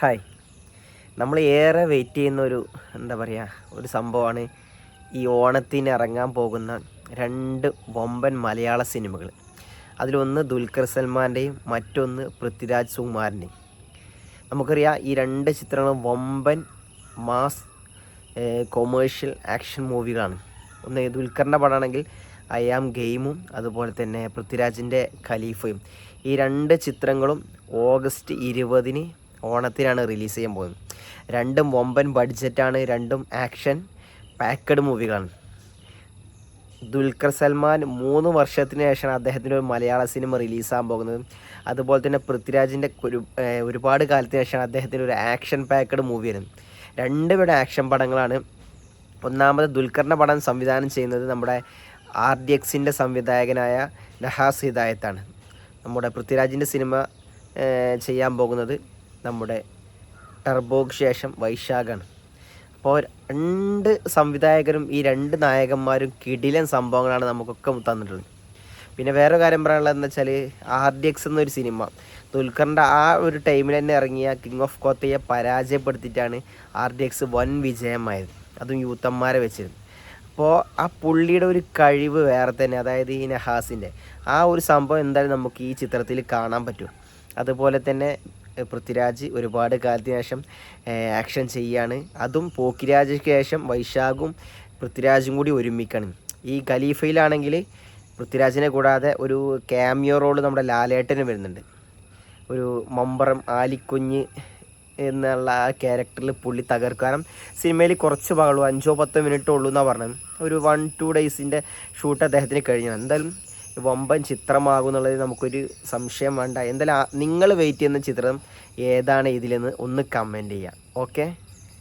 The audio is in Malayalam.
ഹായ്. നമ്മൾ ഏറെ വെയിറ്റ് ചെയ്യുന്ന എന്താ പറയുക, ഒരു സംഭവമാണ് ഈ ഓണത്തിന് ഇറങ്ങാൻ പോകുന്ന രണ്ട് വമ്പൻ മലയാള സിനിമകൾ. അതിലൊന്ന് ദുൽഖർ സൽമാൻ്റെയും മറ്റൊന്ന് പൃഥ്വിരാജ് സുകുമാരൻ്റെയും. നമുക്കറിയാം ഈ രണ്ട് ചിത്രങ്ങളും വമ്പൻ മാസ് കൊമേഴ്ഷ്യൽ ആക്ഷൻ മൂവികളാണ്. ഒന്ന് ദുൽഖറിൻ്റെ പടമാണെങ്കിൽ ഐ ആം ഗെയിമും അതുപോലെ തന്നെ പൃഥ്വിരാജിൻ്റെ ഖലീഫയും. ഈ രണ്ട് ചിത്രങ്ങളും ഓഗസ്റ്റ് 20 ഓണത്തിനാണ് റിലീസ് ചെയ്യാൻ പോകുന്നത്. രണ്ടും വമ്പൻ ബഡ്ജറ്റാണ്, രണ്ടും ആക്ഷൻ പാക്കഡ് മൂവികളാണ്. ദുൽഖർ സൽമാൻ 3 വർഷത്തിന് ശേഷമാണ് അദ്ദേഹത്തിൻ്റെ ഒരു മലയാള സിനിമ റിലീസാകാൻ പോകുന്നത്. അതുപോലെ തന്നെ പൃഥ്വിരാജിൻ്റെ ഒരുപാട് കാലത്തിന് ശേഷമാണ് അദ്ദേഹത്തിൻ്റെ ഒരു ആക്ഷൻ പാക്കഡ് മൂവി വരുന്നത്. രണ്ടുപേരുടെ ആക്ഷൻ പടങ്ങളാണ്. ഒന്നാമത് ദുൽഖറിൻ്റെ പടം സംവിധാനം ചെയ്യുന്നത് നമ്മുടെ RDXൻ്റെ സംവിധായകനായ നഹാസ് ഹിദായത്താണ്. നമ്മുടെ പൃഥ്വിരാജിൻ്റെ സിനിമ ചെയ്യാൻ പോകുന്നത് നമ്മുടെ ടർബോക്ക് ശേഷം വൈശാഖാണ്. അപ്പോൾ രണ്ട് സംവിധായകരും ഈ രണ്ട് നായകന്മാരും കിടിലൻ സംഭവങ്ങളാണ് നമുക്കൊക്കെ തന്നിട്ടുള്ളത്. പിന്നെ വേറെ കാര്യം പറയാനുള്ളത് എന്താ വെച്ചാൽ, RDX എന്നൊരു സിനിമ ദുൽഖറിൻ്റെ ആ ഒരു ടൈമിൽ തന്നെ ഇറങ്ങിയ കിങ് ഓഫ് കോത്തയെ പരാജയപ്പെടുത്തിയിട്ടാണ് RDX വൻ വിജയമായത്, അതും യൂത്തന്മാരെ വെച്ചിരുന്നു. അപ്പോൾ ആ പുള്ളിയുടെ ഒരു കഴിവ് വേറെ തന്നെ, അതായത് ഈ നഹാസിൻ്റെ ആ ഒരു സംഭവം എന്തായാലും നമുക്ക് ഈ ചിത്രത്തിൽ കാണാൻ പറ്റും. അതുപോലെ തന്നെ പൃഥ്വിരാജ് ഒരുപാട് കാലത്തിന് ശേഷം ആക്ഷൻ ചെയ്യാണ്, അതും പോക്കിരാജിക്ക് ശേഷം വൈശാഖും പൃഥ്വിരാജും കൂടി ഒരുമിക്കണം. ഈ ഖലീഫയിലാണെങ്കിൽ പൃഥ്വിരാജിനെ കൂടാതെ ഒരു ക്യാമിയോ റോള് നമ്മുടെ ലാലേട്ടന് വരുന്നുണ്ട്. ഒരു മമ്പറം ആലിക്കുഞ്ഞ് എന്നുള്ള ആ ക്യാരക്ടറിൽ പുള്ളി തകർക്കാനും സിനിമയിൽ കുറച്ച് ഭാഗമുള്ളൂ, 5-10 മിനിറ്റ് ഉള്ളൂ എന്നാണ് പറഞ്ഞത്. ഒരു 1-2 ഡേയ്സിൻ്റെ ഷൂട്ട് അദ്ദേഹത്തിന് കഴിഞ്ഞു. എന്തായാലും വമ്പൻ ചിത്രമാകും എന്നുള്ളത് നമുക്കൊരു സംശയം വേണ്ട. എന്തായാലും നിങ്ങൾ വെയിറ്റ് ചെയ്യുന്ന ചിത്രം ഏതാണ് ഇതിലെന്ന് ഒന്ന് കമൻറ്റ് ചെയ്യുക. ഓക്കെ.